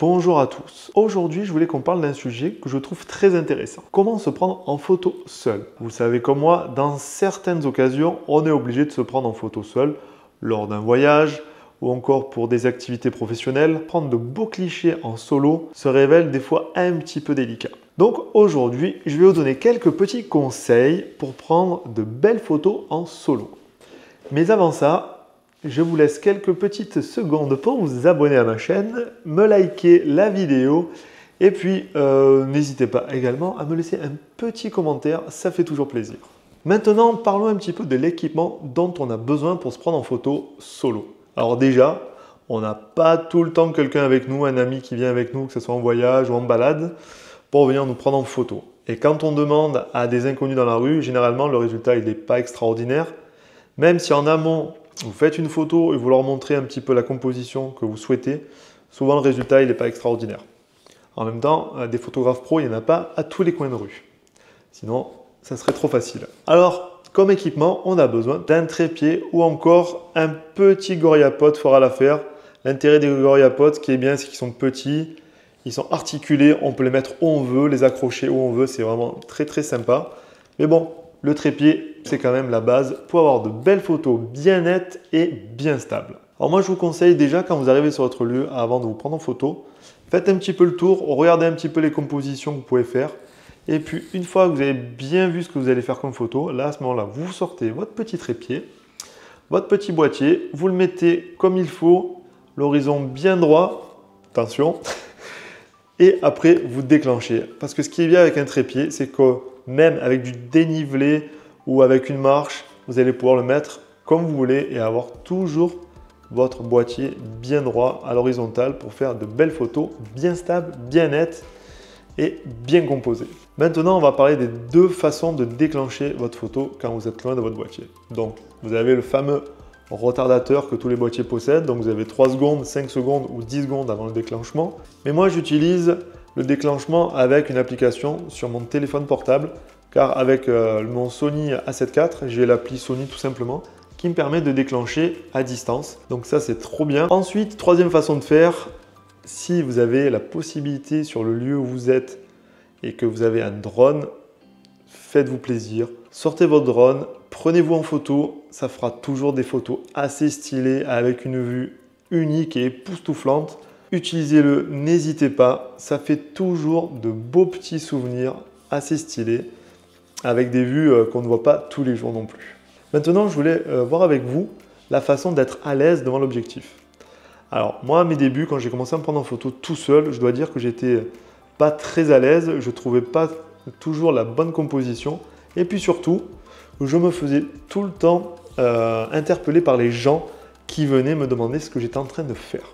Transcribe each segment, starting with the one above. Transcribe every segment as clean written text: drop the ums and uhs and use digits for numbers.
Bonjour à tous. Aujourd'hui, je voulais qu'on parle d'un sujet que je trouve très intéressant. Comment se prendre en photo seul? Vous le savez comme moi, dans certaines occasions, on est obligé de se prendre en photo seul lors d'un voyage ou encore pour des activités professionnelles. Prendre de beaux clichés en solo se révèle des fois un petit peu délicat. Donc aujourd'hui, je vais vous donner quelques petits conseils pour prendre de belles photos en solo. Mais avant ça, je vous laisse quelques petites secondes pour vous abonner à ma chaîne, me liker la vidéo et puis n'hésitez pas également à me laisser un petit commentaire, ça fait toujours plaisir. Maintenant, parlons un petit peu de l'équipement dont on a besoin pour se prendre en photo solo. Alors déjà, on n'a pas tout le temps quelqu'un avec nous, un ami qui vient avec nous, que ce soit en voyage ou en balade, pour venir nous prendre en photo. Et quand on demande à des inconnus dans la rue, généralement le résultat n'est pas extraordinaire. Même si en amont, vous faites une photo et vous leur montrez un petit peu la composition que vous souhaitez, souvent le résultat n'est pas extraordinaire. En même temps, des photographes pros, il n'y en a pas à tous les coins de rue. Sinon, ça serait trop facile. Alors, comme équipement, on a besoin d'un trépied ou encore un petit GorillaPod fort à l'affaire. L'intérêt des GorillaPod, ce qui est bien, c'est qu'ils sont petits, ils sont articulés, on peut les mettre où on veut, les accrocher où on veut, c'est vraiment très très sympa. Mais bon, le trépied, c'est quand même la base pour avoir de belles photos bien nettes et bien stables. Alors moi, je vous conseille déjà quand vous arrivez sur votre lieu, avant de vous prendre en photo, faites un petit peu le tour, regardez un petit peu les compositions que vous pouvez faire. Et puis, une fois que vous avez bien vu ce que vous allez faire comme photo, là, à ce moment-là, vous sortez votre petit trépied, votre petit boîtier, vous le mettez comme il faut, l'horizon bien droit, attention, et après, vous déclenchez. Parce que ce qui est bien avec un trépied, c'est que même avec du dénivelé ou avec une marche, vous allez pouvoir le mettre comme vous voulez et avoir toujours votre boîtier bien droit à l'horizontale pour faire de belles photos bien stables, bien nettes et bien composées. Maintenant, on va parler des deux façons de déclencher votre photo quand vous êtes loin de votre boîtier. Donc, vous avez le fameux retardateur que tous les boîtiers possèdent. Donc, vous avez 3 secondes, 5 secondes ou 10 secondes avant le déclenchement. Mais moi, j'utilise le déclenchement avec une application sur mon téléphone portable, car avec mon Sony A7 IV, j'ai l'appli Sony tout simplement, qui me permet de déclencher à distance. Donc ça, c'est trop bien. Ensuite, troisième façon de faire, si vous avez la possibilité sur le lieu où vous êtes et que vous avez un drone, faites-vous plaisir. Sortez votre drone, prenez-vous en photo, ça fera toujours des photos assez stylées avec une vue unique et époustouflante. Utilisez-le, n'hésitez pas, ça fait toujours de beaux petits souvenirs assez stylés avec des vues qu'on ne voit pas tous les jours non plus. Maintenant, je voulais voir avec vous la façon d'être à l'aise devant l'objectif. Alors moi, à mes débuts, quand j'ai commencé à me prendre en photo tout seul, je dois dire que j'étais pas très à l'aise, je ne trouvais pas toujours la bonne composition et puis surtout, je me faisais tout le temps interpeller par les gens qui venaient me demander ce que j'étais en train de faire.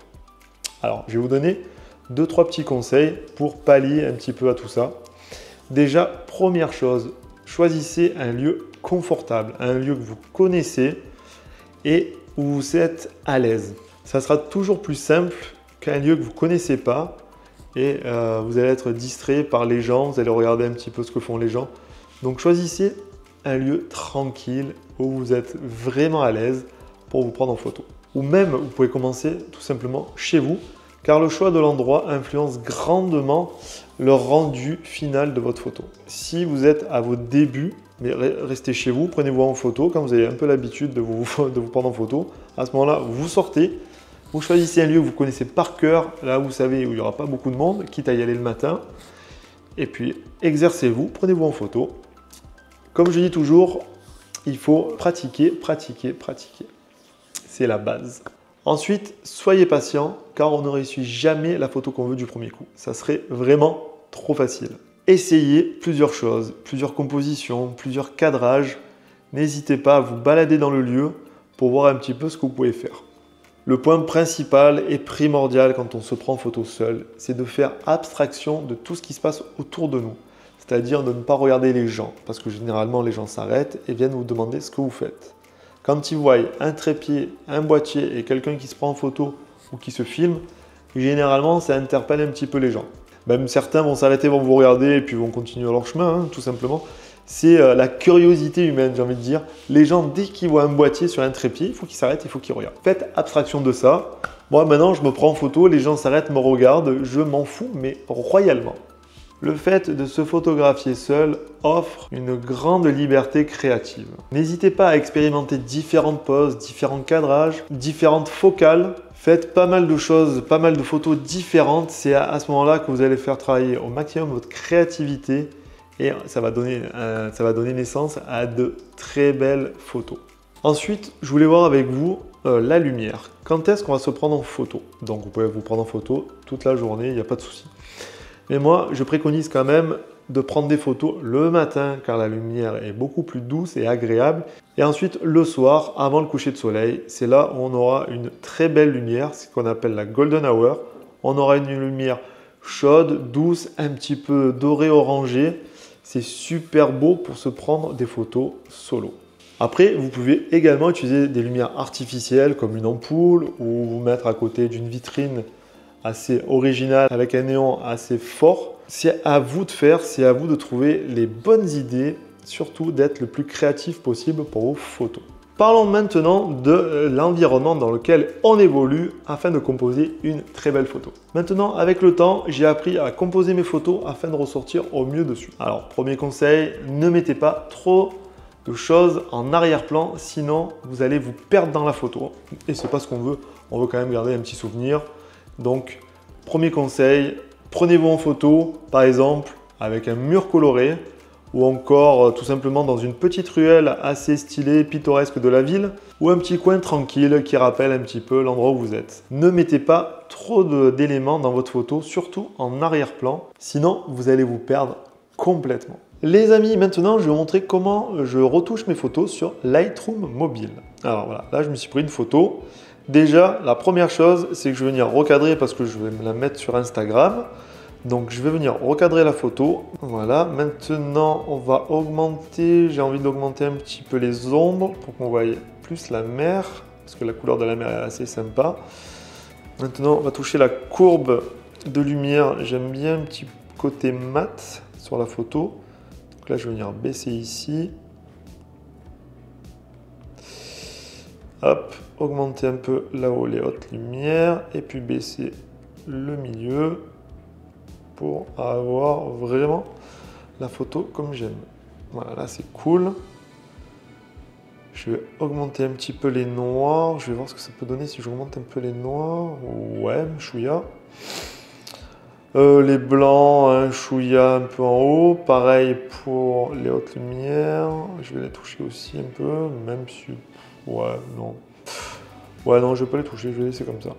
Alors, je vais vous donner 2-3 petits conseils pour pallier un petit peu à tout ça. Déjà, première chose, choisissez un lieu confortable, un lieu que vous connaissez et où vous êtes à l'aise. Ça sera toujours plus simple qu'un lieu que vous ne connaissez pas et vous allez être distrait par les gens, vous allez regarder un petit peu ce que font les gens. Donc, choisissez un lieu tranquille où vous êtes vraiment à l'aise pour vous prendre en photo. Ou même, vous pouvez commencer tout simplement chez vous, car le choix de l'endroit influence grandement le rendu final de votre photo. Si vous êtes à vos débuts, mais restez chez vous, prenez-vous en photo, quand vous avez un peu l'habitude de vous prendre en photo, à ce moment-là, vous sortez, vous choisissez un lieu que vous connaissez par cœur, là où vous savez où il n'y aura pas beaucoup de monde, quitte à y aller le matin, et puis exercez-vous, prenez-vous en photo. Comme je dis toujours, il faut pratiquer, pratiquer, pratiquer. C'est la base. Ensuite, soyez patient car on ne réussit jamais la photo qu'on veut du premier coup. Ça serait vraiment trop facile. Essayez plusieurs choses, plusieurs compositions, plusieurs cadrages. N'hésitez pas à vous balader dans le lieu pour voir un petit peu ce que vous pouvez faire. Le point principal et primordial quand on se prend en photo seul, c'est de faire abstraction de tout ce qui se passe autour de nous. C'est-à-dire de ne pas regarder les gens, parce que généralement les gens s'arrêtent et viennent vous demander ce que vous faites. Quand ils voient un trépied, un boîtier et quelqu'un qui se prend en photo ou qui se filme, généralement ça interpelle un petit peu les gens. Même certains vont s'arrêter, vont vous regarder et puis vont continuer leur chemin, tout simplement. C'est la curiosité humaine, j'ai envie de dire. Les gens, dès qu'ils voient un boîtier sur un trépied, il faut qu'ils s'arrêtent, il faut qu'ils regardent. Faites abstraction de ça. Moi, maintenant, je me prends en photo, les gens s'arrêtent, me regardent, je m'en fous, mais royalement. Le fait de se photographier seul offre une grande liberté créative. N'hésitez pas à expérimenter différentes poses, différents cadrages, différentes focales. Faites pas mal de choses, pas mal de photos différentes. C'est à ce moment-là que vous allez faire travailler au maximum votre créativité et ça va donner naissance à de très belles photos. Ensuite, je voulais voir avec vous la lumière. Quand est-ce qu'on va se prendre en photo? Donc vous pouvez vous prendre en photo toute la journée, il n'y a pas de souci. Mais moi, je préconise quand même de prendre des photos le matin car la lumière est beaucoup plus douce et agréable. Et ensuite, le soir, avant le coucher de soleil, c'est là où on aura une très belle lumière, c'est ce qu'on appelle la golden hour. On aura une lumière chaude, douce, un petit peu dorée, orangée. C'est super beau pour se prendre des photos solo. Après, vous pouvez également utiliser des lumières artificielles comme une ampoule ou vous mettre à côté d'une vitrine assez originale avec un néon assez fort. C'est à vous de faire, c'est à vous de trouver les bonnes idées, surtout d'être le plus créatif possible pour vos photos. Parlons maintenant de l'environnement dans lequel on évolue afin de composer une très belle photo. Maintenant, avec le temps, j'ai appris à composer mes photos afin de ressortir au mieux dessus. Alors, premier conseil, ne mettez pas trop de choses en arrière-plan, sinon vous allez vous perdre dans la photo. Et c'est pas ce qu'on veut, on veut quand même garder un petit souvenir. Donc, premier conseil, prenez-vous en photo, par exemple, avec un mur coloré, ou encore tout simplement dans une petite ruelle assez stylée, pittoresque de la ville, ou un petit coin tranquille qui rappelle un petit peu l'endroit où vous êtes. Ne mettez pas trop d'éléments dans votre photo, surtout en arrière-plan, sinon vous allez vous perdre complètement. Les amis, maintenant je vais vous montrer comment je retouche mes photos sur Lightroom mobile. Alors voilà, là je me suis pris une photo. Déjà, la première chose, c'est que je vais venir recadrer parce que je vais me la mettre sur Instagram. Donc je vais venir recadrer la photo. Voilà, maintenant on va augmenter, j'ai envie d'augmenter un petit peu les ombres pour qu'on voie plus la mer, parce que la couleur de la mer est assez sympa. Maintenant on va toucher la courbe de lumière, j'aime bien un petit côté mat sur la photo. Donc là je vais venir baisser ici. Hop, augmenter un peu là-haut les hautes lumières et puis baisser le milieu pour avoir vraiment la photo comme j'aime. Voilà, là c'est cool. Je vais augmenter un petit peu les noirs. Je vais voir ce que ça peut donner si j'augmente un peu les noirs. Ouais, un chouïa. Les blancs, un chouïa un peu en haut. Pareil pour les hautes lumières. Je vais les toucher aussi un peu, même si... Ouais, non. Ouais, non, je vais pas les toucher, je vais laisser comme ça.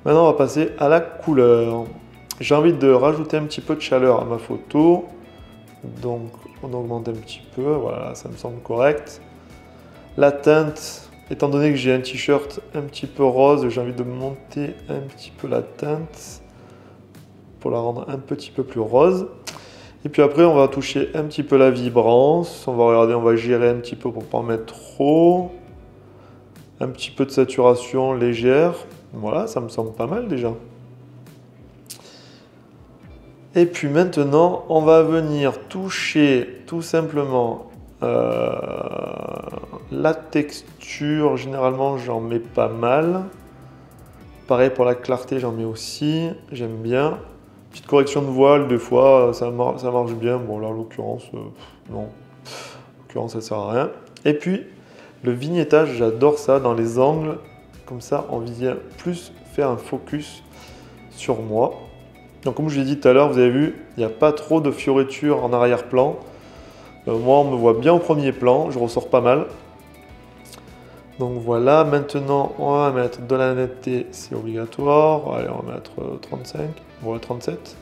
Maintenant, on va passer à la couleur. J'ai envie de rajouter un petit peu de chaleur à ma photo. Donc, on augmente un petit peu. Voilà, ça me semble correct. La teinte, étant donné que j'ai un t-shirt un petit peu rose, j'ai envie de monter un petit peu la teinte pour la rendre un petit peu plus rose. Et puis après, on va toucher un petit peu la vibrance. On va regarder, on va gérer un petit peu pour ne pas en mettre trop. Un petit peu de saturation légère. Voilà, ça me semble pas mal déjà. Et puis maintenant, on va venir toucher tout simplement la texture. Généralement, j'en mets pas mal. Pareil pour la clarté, j'en mets aussi. J'aime bien. Petite correction de voile, des fois, ça marche bien. Bon, là, en l'occurrence, non. En l'occurrence, ça ne sert à rien. Et puis, le vignettage, j'adore ça dans les angles. Comme ça, on vient plus faire un focus sur moi. Donc comme je l'ai dit tout à l'heure, vous avez vu, il n'y a pas trop de fioritures en arrière-plan. Moi, on me voit bien au premier plan, je ressors pas mal. Donc voilà, maintenant, on va mettre de la netteté, c'est obligatoire. Allez, on va mettre 35, voilà 37.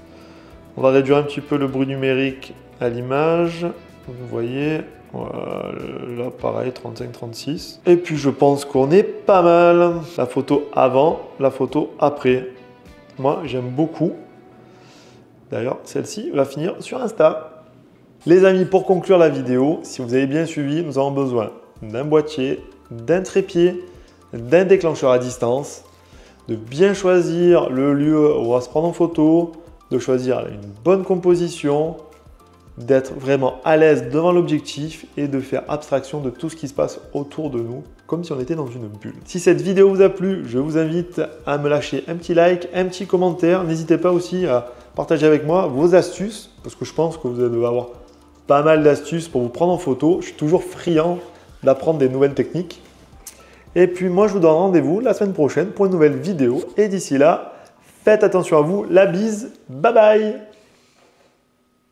On va réduire un petit peu le bruit numérique à l'image. Vous voyez, voilà, là pareil, 35-36. Et puis je pense qu'on est pas mal. La photo avant, la photo après. Moi, j'aime beaucoup. D'ailleurs, celle-ci va finir sur Insta. Les amis, pour conclure la vidéo, si vous avez bien suivi, nous avons besoin d'un boîtier, d'un trépied, d'un déclencheur à distance, de bien choisir le lieu où on va se prendre en photo, de choisir une bonne composition, d'être vraiment à l'aise devant l'objectif et de faire abstraction de tout ce qui se passe autour de nous, comme si on était dans une bulle. Si cette vidéo vous a plu, je vous invite à me lâcher un petit like, un petit commentaire. N'hésitez pas aussi à partager avec moi vos astuces, parce que je pense que vous devez avoir pas mal d'astuces pour vous prendre en photo. Je suis toujours friand d'apprendre des nouvelles techniques. Et puis moi, je vous donne rendez-vous la semaine prochaine pour une nouvelle vidéo. Et d'ici là, faites attention à vous. La bise, bye bye!